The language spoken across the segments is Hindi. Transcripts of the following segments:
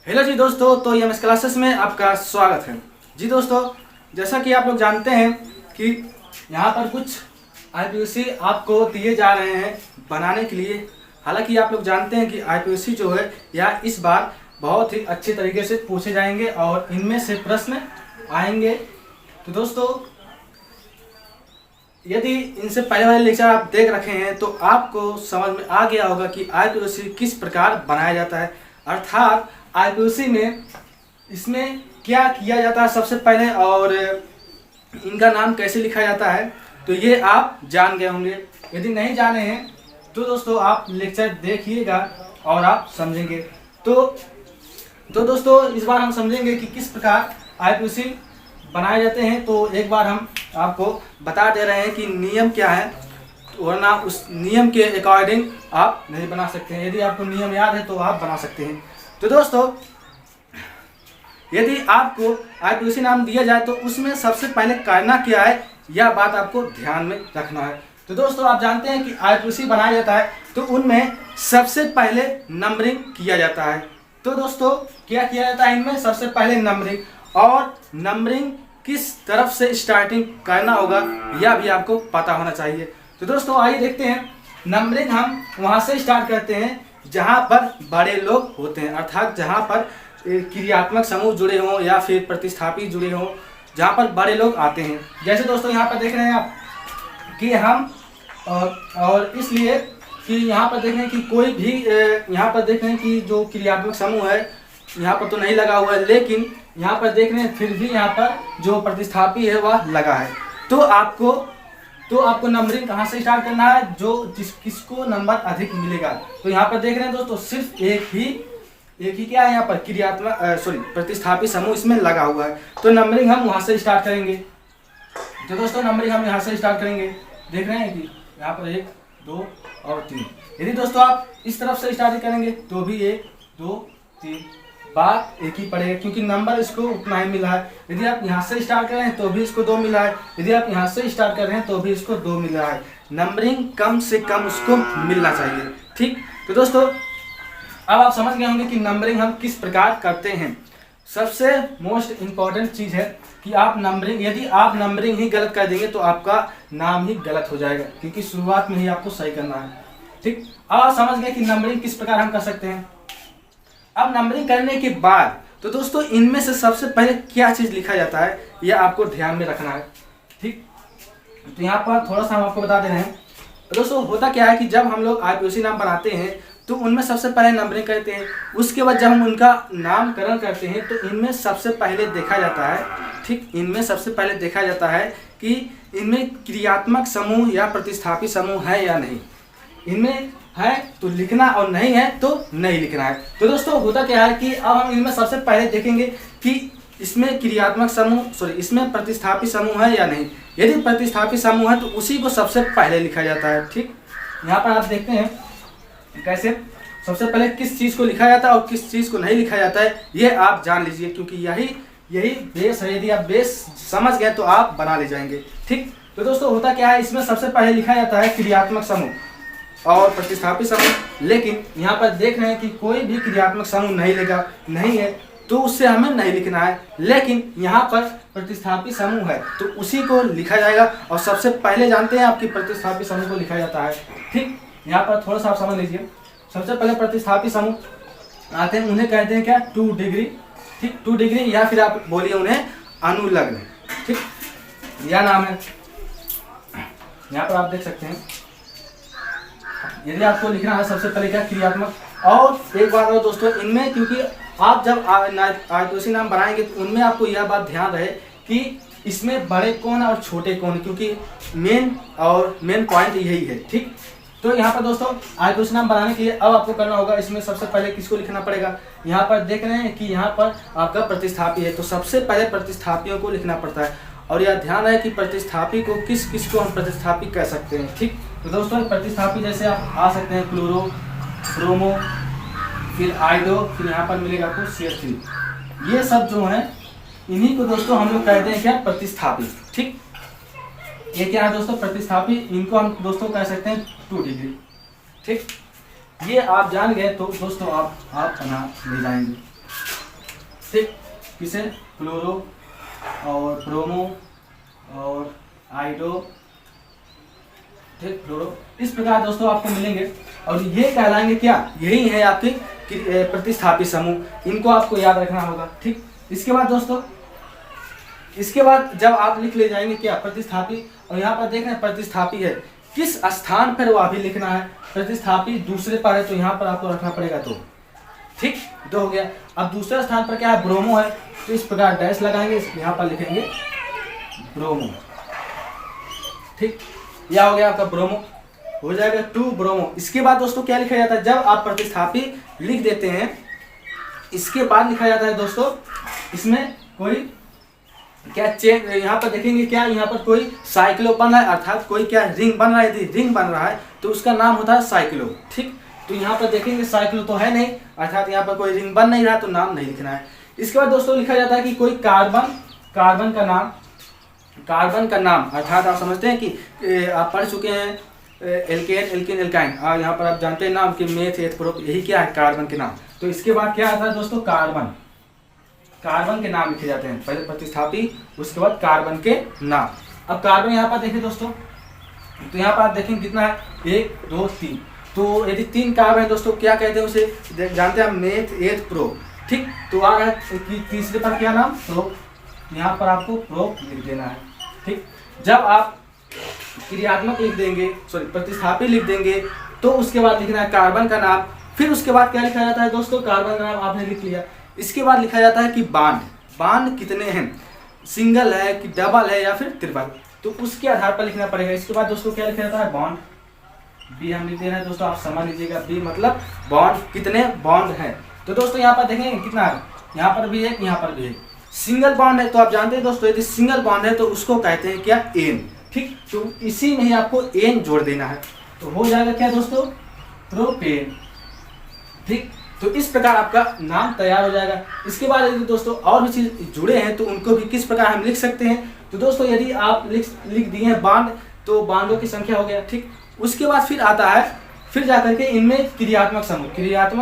हेलो जी दोस्तों, तो एमएस क्लासेस में आपका स्वागत है। जी दोस्तों, जैसा कि आप लोग जानते हैं कि यहाँ पर कुछ आईपीओसी आपको दिए जा रहे हैं बनाने के लिए। हालांकि आप लोग जानते हैं कि आईपीओसी जो है यह इस बार बहुत ही अच्छे तरीके से पूछे जाएंगे और इनमें से प्रश्न आएंगे। तो दोस्तों, यदि इनसे पहले वाले लेक्चर आप देख रखे हैं तो आपको समझ में आ गया होगा कि आईपीओसी किस प्रकार बनाया जाता है, अर्थात आईपीओसी में इसमें क्या किया जाता है सबसे पहले और इनका नाम कैसे लिखा जाता है, तो ये आप जान गए होंगे। यदि नहीं जाने हैं तो दोस्तों आप लेक्चर देखिएगा और आप समझेंगे। तो दोस्तों, इस बार हम समझेंगे कि किस प्रकार आईपीओसी बनाए जाते हैं। तो एक बार हम आपको बता दे रहे हैं कि नियम क्या है, वरना उस नियम के अकॉर्डिंग आप नहीं बना सकते हैं। यदि आपको नियम याद है तो आप बना सकते हैं। तो दोस्तों, यदि आपको आईपीओसी नाम दिया जाए तो उसमें सबसे पहले करना क्या है, यह बात आपको ध्यान में रखना है। तो दोस्तों, आप जानते हैं कि आईपीओसी बनाया जाता है तो उनमें सबसे पहले नंबरिंग किया जाता है। तो दोस्तों, क्या किया जाता है इनमें सबसे पहले नंबरिंग, और नंबरिंग किस तरफ से स्टार्टिंग करना होगा यह भी आपको पता होना चाहिए। तो दोस्तों, आइए देखते हैं। नंबरिंग हम वहाँ से स्टार्ट करते हैं जहाँ पर बड़े लोग होते हैं, अर्थात जहाँ पर क्रियात्मक समूह जुड़े हों या फिर प्रतिस्थापी जुड़े हों, जहाँ पर बड़े लोग आते हैं। जैसे दोस्तों यहाँ पर देख रहे हैं आप कि हम और इसलिए कि यहाँ पर देख रहे हैं कि कोई भी यहाँ पर देख रहे हैं कि जो क्रियात्मक समूह है यहाँ पर तो नहीं लगा हुआ है, लेकिन यहाँ पर देख रहे हैं फिर भी यहाँ पर जो प्रतिस्थापी है वह लगा है। तो आपको नंबरिंग कहाँ से स्टार्ट करना है, जो किसको नंबर अधिक मिलेगा। तो यहाँ पर देख रहे हैं दोस्तों सिर्फ एक ही क्या है यहाँ पर प्रतिस्थापी समूह इसमें लगा हुआ है। तो नंबरिंग हम वहाँ से स्टार्ट करेंगे। तो दोस्तों, नंबरिंग हम यहाँ से स्टार्ट करेंगे। देख रहे हैं कि यहाँ पर 1, 2 और 3। यदि दोस्तों आप इस तरफ से स्टार्ट करेंगे तो भी 1, 2, 3 बात एक ही पड़ेगा, क्योंकि नंबर इसको उतना ही मिला है। यदि आप यहाँ से स्टार्ट कर रहे हैं तो भी इसको 2 मिला है, यदि आप यहाँ से स्टार्ट कर रहे हैं तो भी इसको 2 मिला है। नंबरिंग कम से कम उसको मिलना चाहिए, ठीक। तो दोस्तों, अब आप समझ गए होंगे कि नंबरिंग हम किस प्रकार करते हैं। सबसे मोस्ट इम्पॉर्टेंट चीज़ है कि यदि आप नंबरिंग ही गलत कर देंगे तो आपका नाम ही गलत हो जाएगा, क्योंकि शुरुआत में ही आपको सही करना है, ठीक। अब आप समझ गए कि नंबरिंग किस प्रकार हम कर सकते हैं। अब नंबरिंग करने के बाद तो दोस्तों इनमें से सबसे पहले क्या चीज़ लिखा जाता है यह आपको ध्यान में रखना है, ठीक। तो यहाँ पर थोड़ा सा हम आपको बता दे रहे हैं। दोस्तों, होता क्या है कि जब हम लोग आईपीओसी नाम बनाते हैं तो उनमें सबसे पहले नंबरिंग करते हैं। उसके बाद जब हम उनका नामकरण करते हैं तो इनमें सबसे पहले देखा जाता है, ठीक, इनमें सबसे पहले देखा जाता है कि इनमें क्रियात्मक समूह या प्रतिस्थापी समूह है या नहीं। इनमें है तो लिखना और नहीं है तो नहीं लिखना है। तो दोस्तों, होता क्या है कि अब हम इनमें सबसे पहले देखेंगे कि इसमें क्रियात्मक समूह इसमें प्रतिस्थापी समूह है या नहीं। यदि प्रतिस्थापी समूह है तो उसी को सबसे पहले लिखा जाता है, ठीक। यहाँ पर आप देखते हैं कैसे सबसे पहले किस चीज़ को लिखा जाता है और किस चीज़ को नहीं लिखा जाता है, ये आप जान लीजिए, क्योंकि यही बेस है। यदि आप बेस समझ गए तो आप बना ले जाएंगे, ठीक। तो दोस्तों, होता क्या है, इसमें सबसे पहले लिखा जाता है क्रियात्मक समूह और प्रतिस्थापी समूह। लेकिन यहाँ पर देख रहे हैं कि कोई भी क्रियात्मक समूह नहीं है तो उससे हमें नहीं लिखना है। लेकिन यहाँ पर प्रतिस्थापी समूह है तो उसी को लिखा जाएगा, और सबसे पहले जानते हैं आपकी प्रतिस्थापी समूह को लिखा जाता है, ठीक। यहाँ पर थोड़ा सा आप समझ लीजिए। सबसे पहले प्रतिस्थापी समूह आते हैं, उन्हें कहते हैं क्या, 2 डिग्री, ठीक। 2 डिग्री या फिर आप बोलिए उन्हें अनुलग्न, ठीक, यह नाम है। यहाँ पर आप देख सकते हैं। यदि आपको लिखना है सबसे पहले क्या, क्रियात्मक। और एक बात और दोस्तों, इनमें क्योंकि आप जब आईपीओसी नाम बनाएंगे तो उनमें आपको यह बात ध्यान रहे कि इसमें बड़े कौन और छोटे कौन, क्योंकि मेन पॉइंट यही है, ठीक। तो यहाँ पर दोस्तों आईपीओसी नाम बनाने के लिए अब आपको करना होगा, इसमें सबसे पहले किसको लिखना पड़ेगा। यहाँ पर देख रहे हैं कि यहाँ पर आपका प्रतिस्थापी है तो सबसे पहले प्रतिस्थापियों को लिखना पड़ता है। और यह ध्यान है कि प्रतिस्थापी को किस को हम प्रतिस्थापी कह सकते हैं, ठीक। तो दोस्तों, प्रतिस्थापी जैसे आप आ सकते हैं क्लोरो, ब्रोमो, फिर आइडो, फिर यहाँ पर मिलेगा आपको CH3। ये सब जो हैं इन्हीं को दोस्तों हम लोग कहते हैं क्या, प्रतिस्थापी, ठीक। ये क्या है दोस्तों, प्रतिस्थापी। इनको हम दोस्तों कह सकते हैं 2 डिग्री, ठीक। ये आप जान गए तो दोस्तों आप बना ले जाएंगे। ठीक, किसे, क्लोरो और ब्रोमो और आइडो, ठीक, फ्लोरो, इस प्रकार दोस्तों आपको मिलेंगे। और ये कहलाएंगे क्या, यही है आपके प्रतिस्थापी समूह, इनको आपको याद रखना होगा। ठीक, इसके बाद दोस्तों, इसके बाद जब आप लिख ले जाएंगे क्या, प्रतिस्थापी, और यहाँ पर देख रहे हैं प्रतिस्थापी है, किस स्थान पर वह भी लिखना है। प्रतिस्थापी दूसरे पर है तो यहाँ पर आपको रखना पड़ेगा दो। ठीक, दो हो गया। अब दूसरे स्थान पर क्या है, ब्रोमो है, तो इस प्रकार डैश लगाएंगे, यहाँ पर लिखेंगे ब्रोमो। ठीक, यह हो गया आपका ब्रोमो, हो जाएगा 2 ब्रोमो। इसके बाद दोस्तों क्या लिखा जाता है, जब आप प्रतिस्थापी लिख देते हैं, इसके बाद लिखा जाता है दोस्तों, इसमें कोई क्या चेन, यहाँ पर देखेंगे क्या, यहाँ पर कोई साइक्लो बन रहा है, अर्थात कोई क्या रिंग बन रहा है। यदि रिंग बन रहा है तो उसका नाम होता है साइक्लो। ठीक, तो यहाँ पर देखेंगे साइक्लो तो है नहीं, अर्थात यहाँ पर कोई रिंग बन नहीं रहा, तो नाम नहीं लिखना है। इसके बाद दोस्तों लिखा जाता है कि कोई कार्बन का नाम, अर्थात आप समझते हैं कि आप पढ़ चुके हैं एल्केन, एल्किन, एल्काइन, और यहाँ पर आप जानते हैं नाम कि मेथ, एथ, प्रोप, यही क्या है, कार्बन के नाम। तो इसके बाद क्या आता है दोस्तों, कार्बन के नाम लिखे जाते हैं, पहले प्रतिस्थापी, उसके बाद कार्बन के नाम। अब कार्बन यहाँ पर देखें दोस्तों, तो यहाँ पर आप देखें कितना है, 1 2 3, तो यदि 3 कार्बन है दोस्तों, क्या कहते हैं उसे, जानते हैं मेथ, एथ, प्रोप। ठीक, तो आ रहा है तीसरे पर क्या नाम, प्रोप, यहाँ पर आपको प्रोप लिख देना है। ठीक, जब आप क्रियात्मक लिख देंगे, सॉरी प्रतिस्थापी लिख देंगे, तो उसके बाद लिखना है कार्बन का नाम। फिर उसके बाद क्या लिखा जाता है दोस्तों, कार्बन का नाम आपने लिख लिया, इसके बाद लिखा जाता है कि बांड कितने हैं, सिंगल है कि डबल है या फिर ट्रिपल, तो उसके आधार पर लिखना पड़ेगा। इसके बाद दोस्तों क्या लिखा जाता है, बॉन्ड, बी हम लिख दे रहे हैं दोस्तों, आप समझ लीजिएगा, बी मतलब बॉन्ड, कितने बॉन्ड है। तो दोस्तों यहाँ पर देखेंगे कितना है, यहाँ पर भी एक, यहाँ पर भी एक। सिंगल बॉन्ड है तो आप जानते हैं दोस्तों, यदि सिंगल बॉन्ड है तो उसको कहते हैं क्या, एन। ठीक, तो इसी में ही आपको एन जोड़ देना है, तो हो जाएगा क्या दोस्तों, प्रोपेन। ठीक, तो इस प्रकार आपका नाम तैयार हो जाएगा। इसके बाद यदि दोस्तों और भी चीज जुड़े हैं तो उनको भी किस प्रकार हम लिख सकते हैं। तो दोस्तों यदि आप लिख दिए हैं बांड, तो बांडों की संख्या हो गया। ठीक, उसके बाद फिर आता है, फिर जाकर के इनमें क्रियात्मक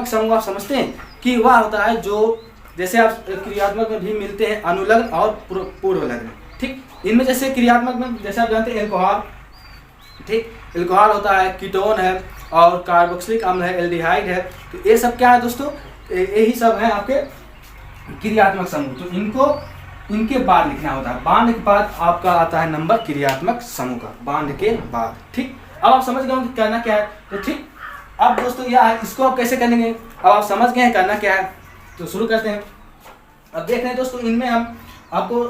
समूह आप समझते हैं कि वह होता है जो, जैसे आप क्रियात्मक में भी मिलते हैं अनुलग्न और पूर्व लग्न। ठीक, इनमें जैसे क्रियात्मक में जैसे आप जानते हैं एल्कोहल, ठीक, एल्कोहल होता है, कीटोन है, और कार्बोक्सिलिक अम्ल है, एल्डिहाइड है, तो ये सब क्या है दोस्तों, यही सब है आपके क्रियात्मक समूह। तो इनके बाद लिखना होता है, बांड के बाद आपका आता है नंबर क्रियात्मक समूह का, बांड के बाद। ठीक, अब आप समझ गए कि करना क्या है। तो ठीक, अब दोस्तों यह है, इसको आप कैसे करेंगे, अब आप समझ गए हैं करना क्या है, तो शुरू करते हैं। अब देख रहे हैं दोस्तों, इनमें हम आपको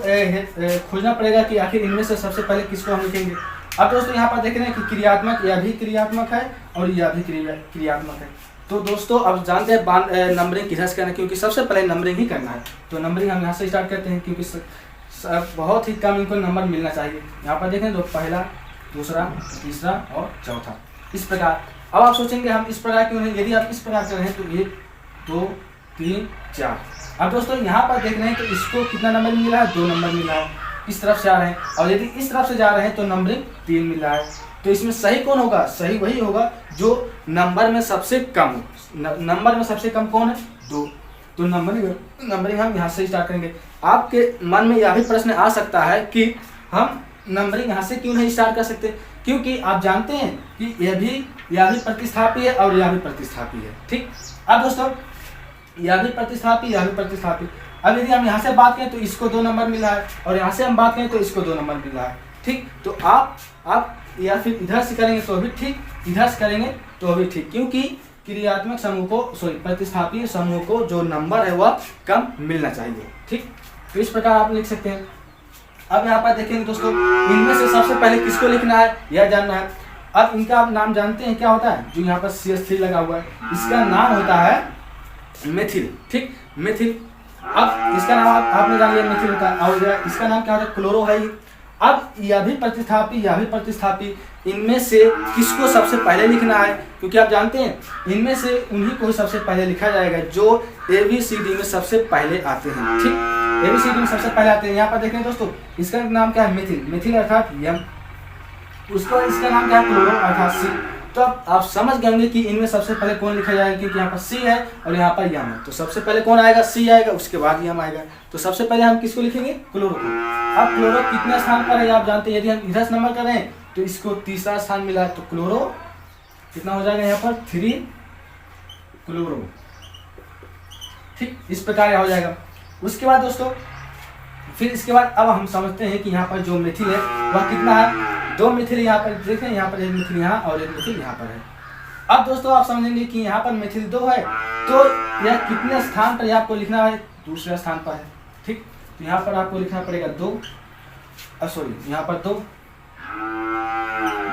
खोजना पड़ेगा कि आखिर इनमें से सबसे पहले किसको हम लिखेंगे। अब दोस्तों यहाँ पर देख रहे हैं कि क्रियात्मक, यह भी क्रियात्मक है और यह भी क्रियात्मक है। तो दोस्तों अब जानते हैं नंबरिंग किधर से करना है, क्योंकि सबसे पहले नंबरिंग ही करना है। तो नंबरिंग हम यहाँ से स्टार्ट करते हैं, क्योंकि बहुत ही कम इनको नंबर मिलना चाहिए। यहाँ पर देखें तो पहला, दूसरा, तीसरा और चौथा, इस प्रकार। अब आप सोचेंगे हम इस प्रकार क्यों नहीं, यदि आप इस प्रकार कर रहे हैं तो 1 2 3 4। अब दोस्तों यहाँ पर देख रहे हैं तो इसको कितना नंबर मिला है, 2 नंबर मिला है, इस तरफ से आ रहे हैं, और यदि इस तरफ से जा रहे हैं तो नंबरिंग 3 मिल रहा है। तो इसमें सही कौन होगा, सही वही होगा जो नंबर में सबसे कम हो। नंबर में सबसे कम कौन है, 2। तो नंबरिंग हम यहाँ से स्टार्ट करेंगे। आपके मन में यह भी प्रश्न आ सकता है कि हम नंबरिंग यहाँ से क्यों नहीं स्टार्ट कर सकते, क्योंकि आप जानते हैं कि यह भी प्रतिस्थापी है और यह भी प्रतिस्थापी है। ठीक, अब दोस्तों यह भी प्रतिस्थापी, यह भी प्रतिस्थापी। अब यदि हम यहाँ से बात करें तो इसको 2 नंबर मिला है, और यहाँ से हम बात करें तो इसको 2 नंबर मिल रहा है। ठीक, तो आप या फिर इधर से करेंगे तो भी ठीक, इधर से करेंगे तो भी ठीक, क्योंकि क्रियात्मक समूह को, प्रतिस्थापी समूह को जो नंबर है वह कम मिलना चाहिए। ठीक, तो इस प्रकार आप लिख सकते हैं। अब यहाँ पर देखेंगे दोस्तों, इनमें से सबसे पहले किसको लिखना है यह जानना है। अब इनका आप नाम जानते हैं क्या होता है, जो यहाँ पर CH3 लगा हुआ है, इसका नाम होता है मेथिल। ठीक, मेथिल। अब इसका नाम आपने जान लिया, मेथिल होता है, और इसका नाम क्या होता है, क्लोरो है। अब यह भी प्रतिस्थापी, इनमें से किसको सबसे पहले लिखना है, क्योंकि आप जानते हैं इनमें से उन्हीं को सबसे पहले लिखा जाएगा जो ABCD में सबसे पहले आते हैं। ठीक, ABCD में सबसे पहले आते हैं। यहाँ पर देखें दोस्तों, इसका नाम क्या है, मेथिल अर्थात M, उसका इसका नाम क्या है, क्लोरो अर्थात C, तो अब आप समझ गए होंगे कि इनमें सबसे पहले कौन लिखा जाएगा, क्योंकि यहाँ पर सी है और यहाँ पर यम है। तो सबसे पहले कौन आएगा, सी आएगा, उसके बाद यम आएगा। तो सबसे पहले हम किसको लिखेंगे, क्लोरो को। अब क्लोरो कितने स्थान पर है आप जानते हैं, यदि हम इधर से नंबर करें तो इसको तीसरा स्थान मिला है, तो क्लोरो कितना हो जाएगा यहाँ पर 3 क्लोरो। ठीक, इस प्रकार हो जाएगा। उसके बाद दोस्तों फिर इसके बाद अब हम समझते हैं कि यहाँ पर जो मिथिल है वह कितना है, 2 मिथिल यहाँ पर देखें, यहाँ पर एक मिथिल यहाँ और एक मिथिल यहाँ पर है। अब दोस्तों आप समझेंगे कि यहाँ पर मिथिल 2 है, तो यह कितने स्थान पर आपको लिखना है, दूसरे स्थान पर है। ठीक, तो यहाँ पर आपको लिखना पड़ेगा 2, सॉरी यहाँ पर 2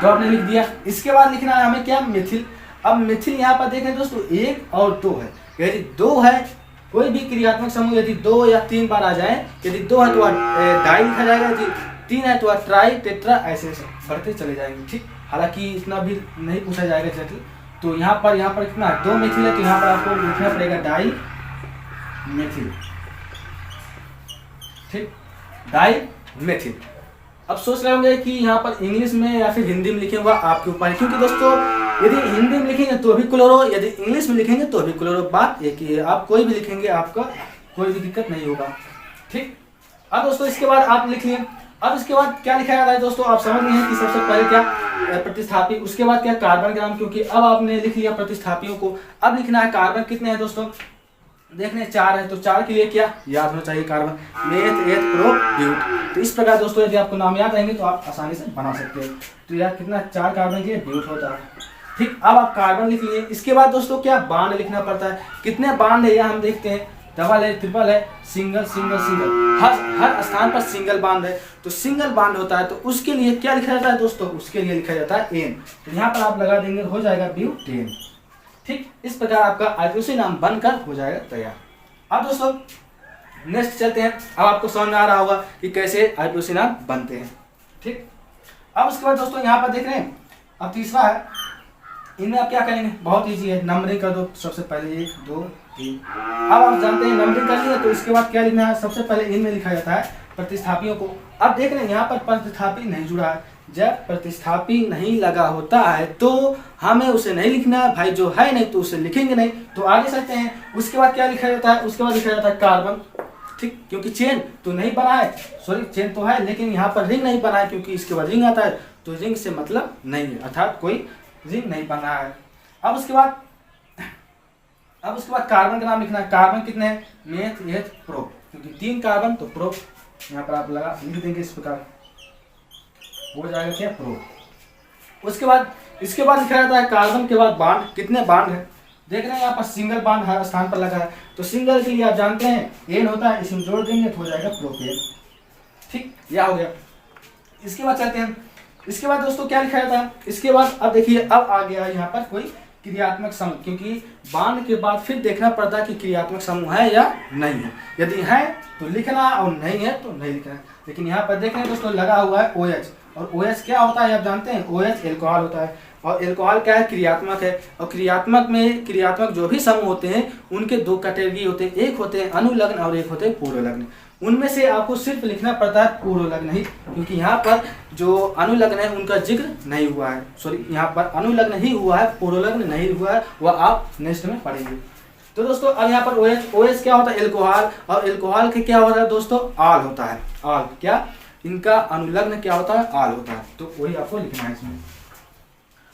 आपने लिख दिया। इसके बाद लिखना है हमें क्या, मिथिल। अब मिथिल यहाँ पर देखें दोस्तों 1 और 2 है। यदि 2 है, कोई भी क्रियात्मक समूह यदि 2 या 3 बार आ जाए, यदि 2 है तो डाई लिखा जाएगा, यदि 3 है तो ट्राई, टेट्रा, ऐसे बढ़ते चले जाएंगे। ठीक, हालांकि इतना भी नहीं पूछा जाएगा जटिल। तो यहाँ पर कितना है, 2 मिथिल है, तो यहाँ पर आपको लिखना पड़ेगा डाई मिथिल। ठीक, डाई मिथिल। अब सोच रहे होंगे कि यहाँ पर इंग्लिश में या फिर हिंदी में लिखेंगे, आपके ऊपर है, क्योंकि दोस्तों यदि हिंदी में लिखेंगे तो भी क्लोरो, यदि इंग्लिश में लिखेंगे तो भी क्लोरो। बात एक ही है, आप कोई भी लिखेंगे आपका कोई भी दिक्कत नहीं होगा। ठीक, अब दोस्तों इसके बाद आप लिख लिए। अब इसके बाद क्या लिखा जाता है दोस्तों, आप समझ गए हैं कि सबसे पहले क्या प्रतिस्थापी, उसके बाद क्या कार्बन के नाम, क्योंकि अब आपने लिख लिया प्रतिस्थापियों को। अब लिखना है कार्बन कितने हैं दोस्तों, देखने 4 है, तो 4 के लिए क्या याद होना चाहिए, कार्बन, मेथ, एथ, प्रो, ब्यूट। तो इस प्रकार दोस्तों यदि आपको नाम याद रहेंगे तो आप आसानी से बना सकते हैं। तो यार कितना 4 कार्बन के लिए ब्यूट होता है। ठीक, अब आप कार्बन लिख लिए। इसके बाद दोस्तों क्या बांड लिखना पड़ता है, कितने बांड है यह हम देखते हैं, डबल है, ट्रिपल है, सिंगल सिंगल सिंगल, हर स्थान पर सिंगल बांड है। तो सिंगल बांड होता है तो उसके लिए क्या लिखा जाता है दोस्तों, उसके लिए लिखा जाता है एन। तो यहाँ पर आप लगा देंगे, हो जाएगा ब्यूटेन। ठीक, इस प्रकार आपका आईपीसी नाम बनकर हो जाएगा तैयार। अब दोस्तों नेक्स्ट चलते हैं। अब आपको समझ में आ रहा होगा कि कैसे आईपीसी नाम बनते हैं। ठीक, अब उसके बाद दोस्तों यहाँ पर देख रहे हैं, अब तीसरा है, इनमें आप क्या करेंगे, बहुत इजी है, नंबरिंग कर दो। सबसे पहले 1 2 3। अब आप जानते हैं नंबरिंग कर लिया, तो इसके बाद क्या लिखना है, सबसे पहले इनमें लिखा जाता है प्रतिस्थापियों को। अब देख रहे हैं यहाँ पर प्रतिस्थापी नहीं जुड़ा है, जब प्रतिस्थापी नहीं लगा होता है तो हमें उसे नहीं लिखना है भाई, जो है नहीं तो उसे लिखेंगे नहीं। तो आगे चलते हैं। उसके बाद क्या लिखा जाता है, उसके बाद लिखा जाता है कार्बन। ठीक, क्योंकि चेन तो नहीं बना है, सॉरी चेन तो है लेकिन यहाँ पर रिंग नहीं बना है, क्योंकि इसके बाद रिंग आता है, तो रिंग से मतलब नहीं है, अर्थात कोई रिंग नहीं बना है। अब उसके बाद कार्बन का नाम लिखना है। कार्बन कितने हैं, मेथ, एथ, प्रो, क्योंकि 3 कार्बन तो प्रो, यहाँ पर आप लगा लिख देंगे, इस प्रकार हो जाएगा क्या, प्रो। उसके बाद इसके बाद लिखा जाता है कार्बन के बाद बांड, कितने बांड है, देख रहे हैं यहाँ पर सिंगल बांड हर स्थान पर लगा है, तो सिंगल के लिए आप जानते हैं एन होता है, इसमें जोड़ देंगे तो हो जाएगा प्रोपेन। ठीक, यह हो गया। इसके बाद चलते हैं। इसके बाद दोस्तों क्या लिखा जाता है, इसके बाद अब देखिए, अब आ गया यहाँ पर कोई क्रियात्मक समूह, क्योंकि बांड के बाद फिर देखना पड़ता है कि क्रियात्मक समूह है या नहीं है। यदि है तो लिखना और नहीं है तो नहीं लिखना है। लेकिन यहाँ पर देख रहे हैं दोस्तों लगा हुआ है OH, और OH क्या होता है आप जानते हैं, OH एल्कोहल होता है, और एल्कोहल क्या है, क्रियात्मक है। और क्रियात्मक जो भी समूह होते हैं उनके 2 कैटेगरी होते हैं, एक होते हैं अनुलग्न और एक होते हैं पूर्वलग्न। उनमें से आपको सिर्फ लिखना पड़ता है पूर्वलग्न ही, क्योंकि यहाँ पर जो अनुलग्न है उनका जिक्र नहीं हुआ है, सॉरी यहाँ पर अनुलग्न ही हुआ है, पूर्वलग्न नहीं हुआ है, वह आप नेक्स्ट में पढ़ेंगे। तो दोस्तों अब यहाँ पर OH क्या होता है, एल्कोहल, और एल्कोहल के क्या होता है दोस्तों, आल होता है। आल क्या, इनका अनुलग्न क्या होता है, आल होता है, तो वही आपको लिखना है इसमें।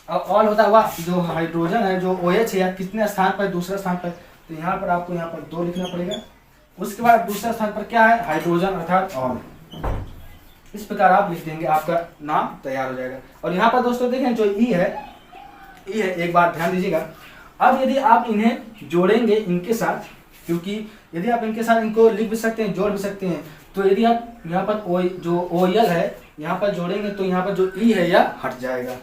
अब ऑल होता है वह जो हाइड्रोजन है, जो OH है, कितने स्थान पर, दूसरे स्थान पर, तो यहाँ पर आपको यहाँ पर 2 लिखना पड़ेगा। उसके बाद दूसरे स्थान पर क्या है, हाइड्रोजन अर्थात ऑल। इस प्रकार आप लिख देंगे, आपका नाम तैयार हो जाएगा। और यहाँ पर दोस्तों देखें जो ई है, एक बार ध्यान दीजिएगा। अब यदि आप इन्हें जोड़ेंगे इनके साथ, क्योंकि यदि आप इनके साथ इनको लिख भी सकते हैं, जोड़ भी सकते हैं, तो यदि आप यहाँ पर जो OL है यहाँ पर जोड़ेंगे तो यहाँ पर जो ई है यह हट जाएगा।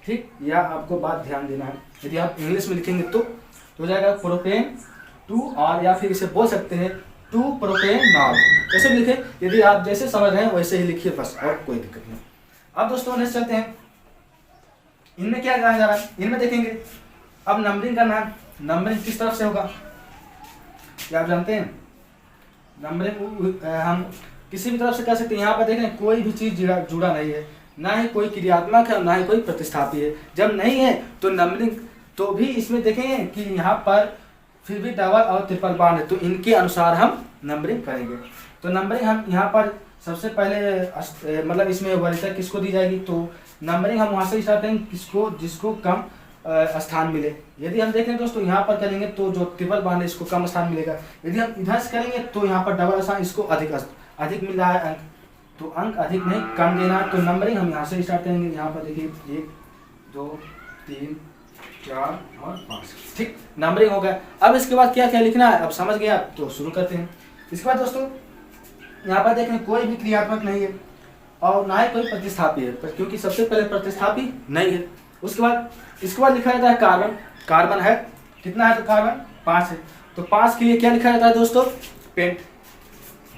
ठीक, यह आपको बात ध्यान देना है। यदि आप इंग्लिश में लिखेंगे तो हो जाएगा प्रोपेन 2, और या फिर इसे बोल सकते हैं 2 प्रोपेनॉल, कैसे भी लिखे, यदि आप जैसे समझ रहे हैं वैसे ही लिखिए बस, और कोई दिक्कत नहीं। अब दोस्तों नेक्स्ट चलते हैं। इनमें क्या कहा जा रहा है, इनमें देखेंगे अब नंबरिंग करना है। नंबरिंग किस तरफ से होगा क्या आप जानते हैं, नंबरिंग हम किसी भी तरफ से कर सकते हैं। यहाँ पर देखें कोई भी चीज़ जुड़ा नहीं है, ना ही कोई क्रियात्मक है और ना ही कोई प्रतिस्थापी है। जब नहीं है तो नंबरिंग तो भी इसमें देखेंगे कि यहाँ पर फिर भी डबल और ट्रिपल बॉन्ड है, तो इनके अनुसार हम नंबरिंग करेंगे। तो नंबरिंग हम यहाँ पर सबसे पहले मतलब इसमें वरीयता किसको दी जाएगी, तो नंबरिंग हम वहाँ से स्टार्ट करेंगे किसको, जिसको कम स्थान मिले। यदि हम देखें दोस्तों यहाँ पर करेंगे तो जो ट्रिपल बॉन्ड है इसको कम स्थान मिलेगा। यदि हम इधर से करेंगे तो यहाँ पर डबल स्थान इसको अधिक मिल रहा है अंक, तो अंक अधिक नहीं कम देना है। तो नंबरिंग हम यहाँ से स्टार्ट करेंगे। यहाँ पर देखिए 1 2 3 4 और 5, ठीक, नंबरिंग हो गया। अब इसके बाद क्या क्या लिखना है अब समझ गया, तो शुरू करते हैं। इसके बाद दोस्तों यहाँ पर देखें कोई भी क्रियात्मक नहीं है और ना ही कोई प्रतिस्थापी है, क्योंकि सबसे पहले प्रतिस्थापी नहीं है। उसके बाद लिखा जाता है कार्बन। कार्बन है कितना है, तो कार्बन 5 है। तो 5 के लिए क्या लिखा जाता है दोस्तों, पेंट।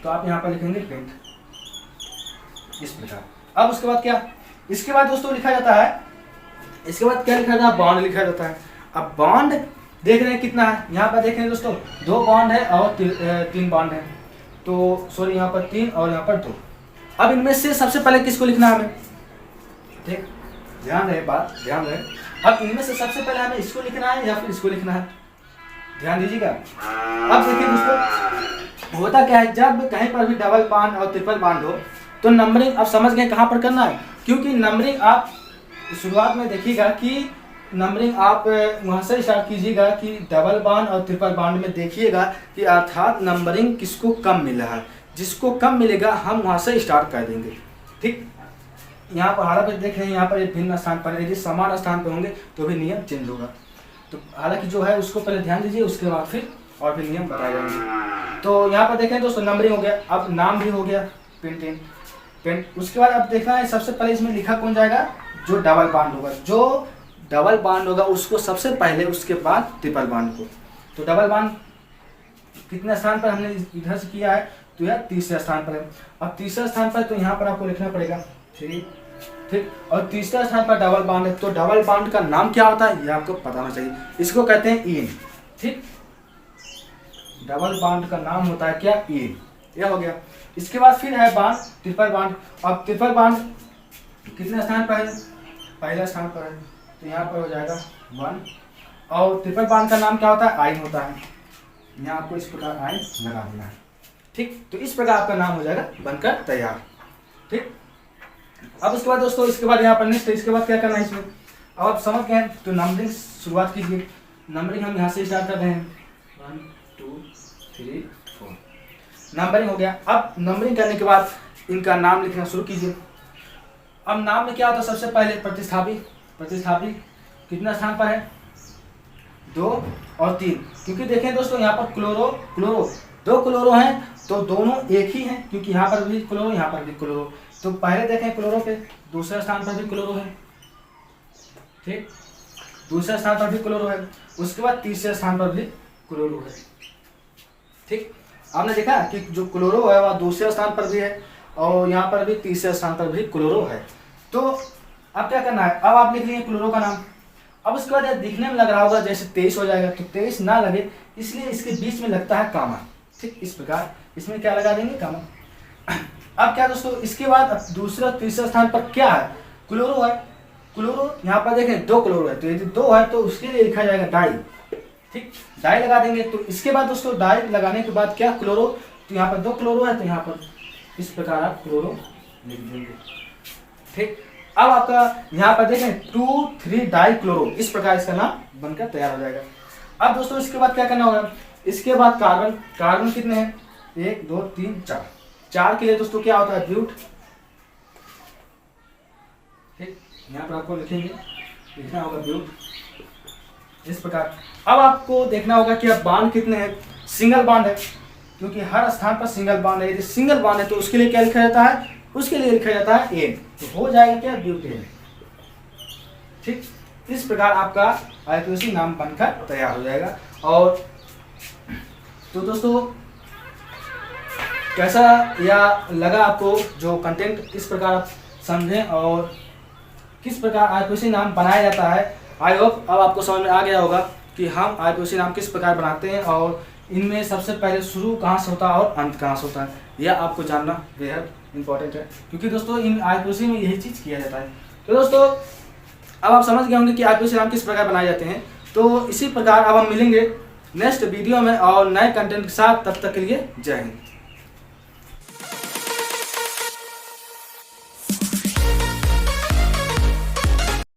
तो आप यहाँ पर लिखेंगे पेंट इस प्रकार। अब उसके बाद क्या, इसके बाद दोस्तों लिखा जाता है, इसके बाद क्या लिखा जाता है, बॉन्ड लिखा जाता है। अब बॉन्ड देख रहे हैं कितना है, यहाँ पर देख रहे हैं दोस्तों 2 बॉन्ड है और 3 बॉन्ड है, तो सॉरी यहाँ पर 3 और यहाँ पर 2। अब इनमें से सबसे पहले किसको लिखना है हमें, ठीक, ध्यान रहे बात, ध्यान रहे। अब इनमें से सबसे पहले हमें इसको लिखना है या फिर इसको लिखना है, ध्यान दीजिएगा। अब देखिए दोस्तों होता क्या है, जब कहीं पर भी डबल बॉन्ड और ट्रिपल बॉन्ड हो तो नंबरिंग आप समझ गए कहाँ पर करना है, क्योंकि नंबरिंग आप शुरुआत में देखिएगा कि नंबरिंग आप वहाँ से स्टार्ट कीजिएगा कि डबल बॉन्ड और ट्रिपल बॉन्ड में देखिएगा कि अर्थात नंबरिंग किसको कम मिल रहा है, जिसको कम मिलेगा हम वहाँ से स्टार्ट कर देंगे, ठीक। यहाँ पर हालांकि देख रहे हैं यहाँ पर भिन्न स्थान पर, यदि समान स्थान पर होंगे तो भी नियम चेंज होगा। तो हालांकि जो है उसको पहले ध्यान दीजिए, उसके बाद फिर और भी नियम बताए जाएंगे। तो यहाँ पर देखें दोस्तों नंबरिंग हो गया, अब नाम भी हो गया पेंट। उसके बाद अब देखना है सबसे पहले इसमें लिखा कौन जाएगा, जो डबल बॉन्ड होगा। जो डबल बॉन्ड होगा उसको सबसे पहले, उसके बाद ट्रिपल बॉन्ड को। तो डबल बॉन्ड कितने स्थान पर हमने इधर से किया है, तो यह तीसरे स्थान पर है। अब तीसरे स्थान पर तो यहाँ पर आपको लिखना पड़ेगा 3, ठीक। और तीसरे स्थान पर डबल बॉन्ड है, तो डबल बॉन्ड का नाम क्या होता है ये आपको पता होना चाहिए, इसको कहते हैं ईन, ठीक। डबल बॉन्ड का नाम होता है क्या, ईन, यह हो गया। इसके बाद फिर है बॉन्ड ट्रिपल बॉन्ड। अब ट्रिपल बॉन्ड कितने स्थान पर है, पहला स्थान पर है, तो यहाँ पर हो जाएगा 1। और ट्रिपल बॉन्ड का नाम क्या होता है, आयन होता है। यहाँ आपको इस प्रकार आयन लगा देना है, ठीक। तो इस प्रकार आपका नाम हो जाएगा बनकर तैयार, ठीक। अब उसके बाद दोस्तों इसके बाद यहाँ पर नेक्स्ट, इसके बाद क्या करना है इसमें, अब आप समझ गए हैं। तो नंबरिंग शुरुआत कीजिए। नंबरिंग हम यहाँ से स्टार्ट कर रहे हैं 1 2 3 4, नंबरिंग हो गया। अब नंबरिंग करने के बाद इनका नाम लिखना शुरू कीजिए। अब नाम में क्या होता है, सबसे पहले प्रतिस्थापी कितना स्थान पर है, 2 और 3, क्योंकि देखें दोस्तों यहाँ पर क्लोरो 2 क्लोरो हैं, तो दोनों एक ही हैं, क्योंकि यहाँ पर भी क्लोरो यहाँ पर भी क्लोरो। तो पहले देखें क्लोरो पे, दूसरे स्थान पर भी क्लोरो है, ठीक, दूसरे स्थान पर भी क्लोरो है। उसके बाद तीसरे स्थान पर भी क्लोरो है, ठीक। आपने देखा कि जो क्लोरो है वह दूसरे स्थान पर भी है और यहाँ पर भी तीसरे स्थान पर भी क्लोरो है। तो अब क्या करना है, अब आप लिख लेंगे क्लोरो का नाम। अब उसके बाद दिखने में लग रहा होगा जैसे 23 हो जाएगा, तो 23 ना लगे इसलिए इसके बीच में लगता है कामा, ठीक। इस प्रकार इसमें क्या लगा देंगे, कामा। अब क्या दोस्तों इसके बाद दूसरा तीसरा स्थान पर क्या है, क्लोरो है। क्लोरो यहाँ पर देखें 2 क्लोरो है, तो यदि 2 है तो उसके लिए लिखा जाएगा डाई, ठीक, डाई लगा देंगे। तो इसके बाद दोस्तों डाई लगाने के बाद क्या, क्लोरो, तो यहाँ पर 2 क्लोरो है, तो यहाँ पर इस प्रकार आप क्लोरो लिख देंगे, ठीक। अब आपका यहाँ पर देखें 2 3 डाई क्लोरो, इस प्रकार इसका नाम बनकर तैयार हो जाएगा। अब दोस्तों इसके बाद क्या करना होगा, इसके बाद कार्बन कितने हैं, 1 2 3 4, 4 के लिए दोस्तों क्या होता है, ब्यूट, ठीक। यहाँ पर आपको लिखना होगा ब्यूट, इस प्रकार। अब आपको देखना होगा कि अब बॉन्ड कितने हैं, सिंगल बॉन्ड है, क्योंकि हर स्थान पर सिंगल बॉन्ड है। यदि सिंगल बॉन्ड है तो उसके लिए क्या लिखा जाता है, उसके लिए लिखा जाता है एन, तो हो जाएगा क्या, ब्यूटेन, ठीक। इस प्रकार आपका आईपीओसी नाम बनकर तैयार हो जाएगा। और तो दोस्तों कैसा या लगा आपको जो कंटेंट, किस प्रकार आप समझें और किस प्रकार आईपीओसी नाम बनाया जाता है। आई होप अब आपको समझ में आ गया होगा कि हम आईपीओसी नाम किस प्रकार बनाते हैं और इनमें सबसे पहले शुरू कहाँ से होता है और अंत कहाँ से होता है, यह आपको जानना बेहद इंपॉर्टेंट है, क्योंकि दोस्तों इन आईपीसी में यही चीज़ किया जाता है। तो दोस्तों अब आप समझ गए होंगे कि आईपीसी नाम किस प्रकार बनाए जाते हैं। तो इसी प्रकार अब हम मिलेंगे नेक्स्ट वीडियो में और नए कंटेंट के साथ। तब तक के लिए जय हिंद।